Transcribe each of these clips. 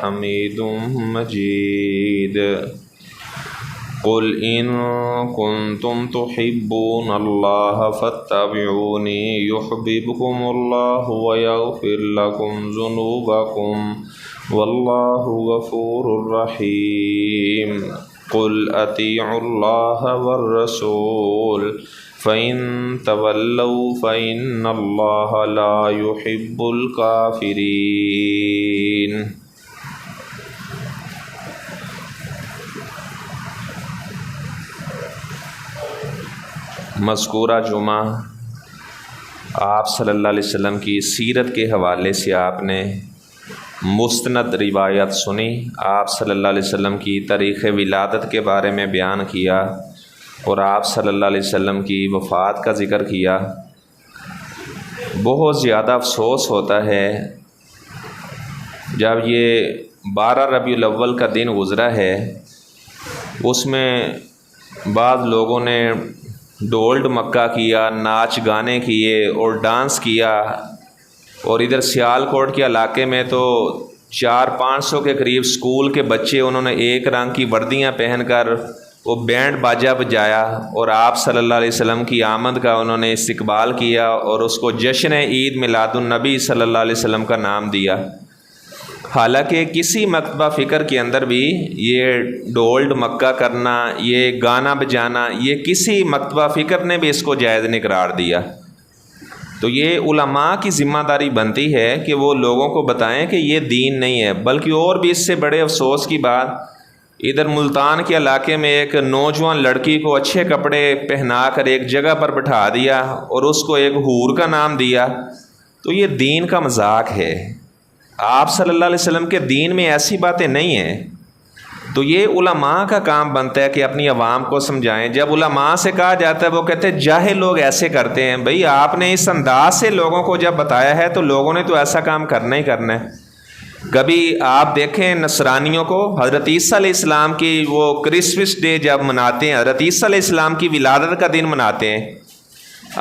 حميد مجيد قل إن كنتم تحبون الله فاتبعوني يحببكم الله ويغفر لكم ذنوبكم والله غفور رحيم قل أطيعوا الله والرسول فإن تولوا فإن الله لا يحب الكافرين۔ مذکورہ جمعہ آپ صلی اللہ علیہ وسلم کی سیرت کے حوالے سے آپ نے مستند روایت سنی، آپ صلی اللہ علیہ وسلم کی تاریخ ولادت کے بارے میں بیان کیا اور آپ صلی اللہ علیہ وسلم کی وفات کا ذکر کیا۔ بہت زیادہ افسوس ہوتا ہے جب یہ 12 ربیع الاول کا دن گزرا ہے، اس میں بعض لوگوں نے ڈول ڈمکا کیا، ناچ گانے کیے اور ڈانس کیا، اور ادھر سیال کوٹ کے علاقے میں تو 400-500 کے قریب اسکول کے بچے انہوں نے ایک رنگ کی وردیاں پہن کر وہ بینڈ باجا بجایا اور آپ صلی اللہ علیہ وسلم کی آمد کا انہوں نے استقبال کیا اور اس کو جشن عید میلاد النبی صلی اللہ علیہ وسلم کا نام دیا۔ حالانکہ کسی مکتبہ فکر کے اندر بھی یہ ڈول ڈمکا کرنا، یہ گانا بجانا، یہ کسی مکتبہ فکر نے بھی اس کو جائز نہیں قرار دیا۔ تو یہ علماء کی ذمہ داری بنتی ہے کہ وہ لوگوں کو بتائیں کہ یہ دین نہیں ہے۔ بلکہ اور بھی اس سے بڑے افسوس کی بات، ادھر ملتان کے علاقے میں ایک نوجوان لڑکی کو اچھے کپڑے پہنا کر ایک جگہ پر بٹھا دیا اور اس کو ایک حور کا نام دیا۔ تو یہ دین کا مذاق ہے۔ آپ صلی اللہ علیہ وسلم کے دین میں ایسی باتیں نہیں ہیں۔ تو یہ علماء کا کام بنتا ہے کہ اپنی عوام کو سمجھائیں۔ جب علماء سے کہا جاتا ہے وہ کہتے ہیں جاہل لوگ ایسے کرتے ہیں۔ بھئی آپ نے اس انداز سے لوگوں کو جب بتایا ہے تو لوگوں نے تو ایسا کام کرنا ہی کرنا ہے۔ کبھی آپ دیکھیں نصرانیوں کو حضرت عیسیٰ علیہ السلام کی وہ کرسمس ڈے جب مناتے ہیں، حضرت عیسیٰ علیہ السلام کی ولادت کا دن مناتے ہیں،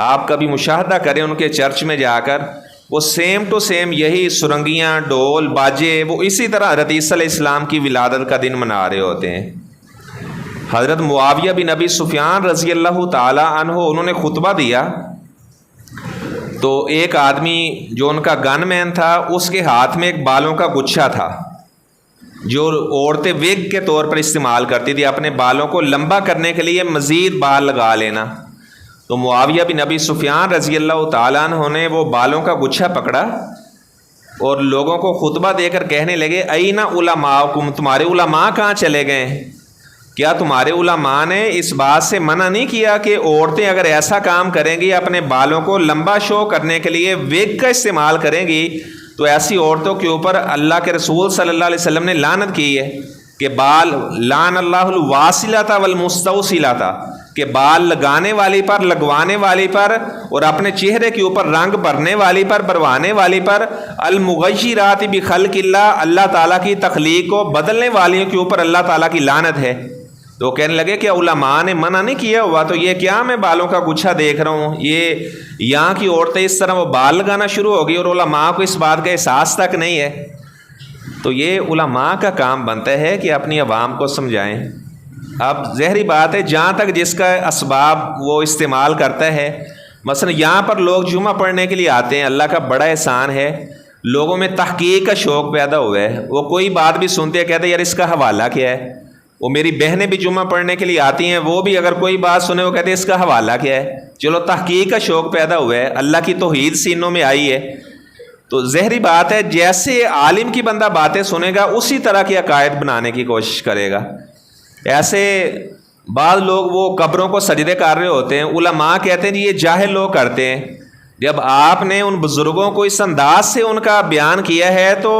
آپ کبھی مشاہدہ کریں ان کے چرچ میں جا کر، وہ سیم ٹو سیم یہی سرنگیاں، ڈول، باجے، وہ اسی طرح حضرت عیسیٰ علیہ السلام کی ولادت کا دن منا رہے ہوتے ہیں۔ حضرت معاویہ بن ابی سفیان رضی اللہ تعالی عنہ انہوں نے خطبہ دیا تو ایک آدمی جو ان کا گن مین تھا اس کے ہاتھ میں ایک بالوں کا گچھا تھا جو عورتیں وگ کے طور پر استعمال کرتی تھی، اپنے بالوں کو لمبا کرنے کے لیے مزید بال لگا لینا۔ تو معاویہ بن ابی سفیان رضی اللہ تعالیٰ عنہ نے وہ بالوں کا گچھا پکڑا اور لوگوں کو خطبہ دے کر کہنے لگے اینا علماءکم، تمہارے علماء کہاں چلے گئے؟ کیا تمہارے علماء نے اس بات سے منع نہیں کیا کہ عورتیں اگر ایسا کام کریں گی، اپنے بالوں کو لمبا شو کرنے کے لیے ویگ کا استعمال کریں گی، تو ایسی عورتوں کے اوپر اللہ کے رسول صلی اللہ علیہ وسلم نے لعنت کی ہے کہ بال لعن اللہ الواصلۃ والمستوصلۃ، کہ بال لگانے والی پر، لگوانے والی پر، اور اپنے چہرے کے اوپر رنگ بھرنے والی پر، بھروانے والی پر، المغیرات بخلق اللہ، اللہ تعالیٰ کی تخلیق کو بدلنے والیوں کے اوپر اللہ تعالیٰ کی لعنت ہے۔ تو کہنے لگے کہ علماء نے منع نہیں کیا ہوا تو یہ کیا میں بالوں کا گچھا دیکھ رہا ہوں، یہ یہاں کی عورتیں اس طرح وہ بال لگانا شروع ہو گئی اور علماء کو اس بات کا احساس تک نہیں ہے۔ تو یہ علماء کا کام بنتا ہے کہ اپنی عوام کو سمجھائیں۔ اب ظاہری بات ہے جہاں تک جس کا اسباب وہ استعمال کرتا ہے، مثلا یہاں پر لوگ جمعہ پڑھنے کے لیے آتے ہیں، اللہ کا بڑا احسان ہے، لوگوں میں تحقیق کا شوق پیدا ہوا ہے، وہ کوئی بات بھی سنتے ہیں کہتے ہیں یار اس کا حوالہ کیا ہے۔ وہ میری بہنیں بھی جمعہ پڑھنے کے لیے آتی ہیں، وہ بھی اگر کوئی بات سنے وہ کہتے ہیں اس کا حوالہ کیا ہے۔ چلو تحقیق کا شوق پیدا ہوا ہے، اللہ کی توحید سینوں میں آئی ہے، تو ظاہری بات ہے جیسے عالم کی بندہ باتیں سنے گا اسی طرح کے عقائد بنانے کی کوشش کرے گا۔ ایسے بعض لوگ وہ قبروں کو سجدے کر رہے ہوتے ہیں، علماء کہتے ہیں جی یہ جاہل لوگ کرتے ہیں۔ جب آپ نے ان بزرگوں کو اس انداز سے ان کا بیان کیا ہے تو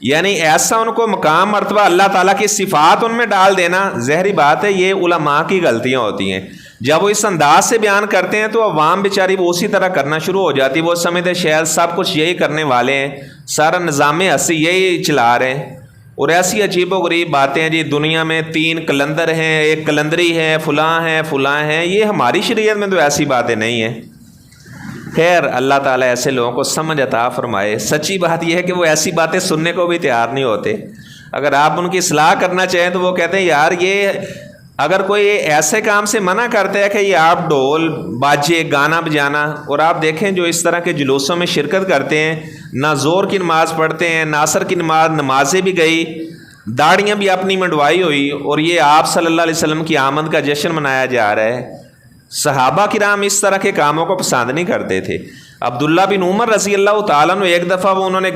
یعنی ایسا ان کو مقام مرتبہ اللہ تعالیٰ کی صفات ان میں ڈال دینا، ظاہری بات ہے یہ علماء کی غلطیاں ہوتی ہیں۔ جب وہ اس انداز سے بیان کرتے ہیں تو عوام بیچاری وہ اسی طرح کرنا شروع ہو جاتی، وہ سمجھتے شاید سب کچھ یہی کرنے والے ہیں، سارا نظام ہستی یہی چلا رہے ہیں۔ اور ایسی عجیب و غریب باتیں ہیں جی دنیا میں 3 کلندر ہیں، ایک کلندری ہے، فلاں ہیں، یہ ہماری شریعت میں تو ایسی باتیں نہیں ہیں۔ خیر اللہ تعالیٰ ایسے لوگوں کو سمجھ عطا فرمائے۔ سچی بات یہ ہے کہ وہ ایسی باتیں سننے کو بھی تیار نہیں ہوتے۔ اگر آپ ان کی اصلاح کرنا چاہیں تو وہ کہتے ہیں یار یہ اگر کوئی ایسے کام سے منع کرتا ہے کہ یہ آپ ڈھول باجے گانا بجانا، اور آپ دیکھیں جو اس طرح کے جلوسوں میں شرکت کرتے ہیں، نہ زور کی نماز پڑھتے ہیں نہ عصر کی نمازیں بھی گئی، داڑیاں بھی اپنی منڈوائی ہوئی، اور یہ آپ صلی اللہ علیہ وسلم کی آمد کا جشن منایا جا رہا ہے۔ صحابہ کرام اس طرح کے کاموں کو پسند نہیں کرتے تھے۔ عبداللہ بن عمر رضی اللہ تعالیٰ عنہ ایک دفعہ انہوں نے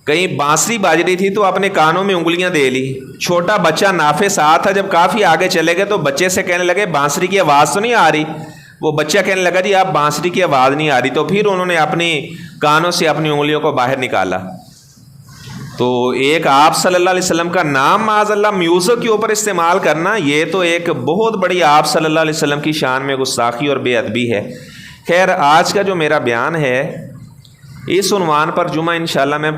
کہیں بانسری باج رہی تھی تو اپنے کانوں میں انگلیاں دے لی۔ چھوٹا بچہ نافع ساتھ تھا، جب کافی آگے چلے گئے تو بچے سے کہنے لگے بانسری کی آواز تو نہیں آ رہی؟ وہ بچہ کہنے لگا جی آپ بانسری کی آواز نہیں آ رہی، تو پھر انہوں نے اپنی کانوں سے اپنی انگلیوں کو باہر نکالا۔ تو ایک آپ صلی اللہ علیہ وسلم کا نام معاذ اللہ میوزک کے اوپر استعمال کرنا، یہ تو ایک بہت بڑی آپ صلی اللہ علیہ وسلم کی شان میں گستاخی اور بے ادبی ہے۔ خیر، آج کا جو میرا بیان ہے اس عنوان پر جمعہ انشاءاللہ میں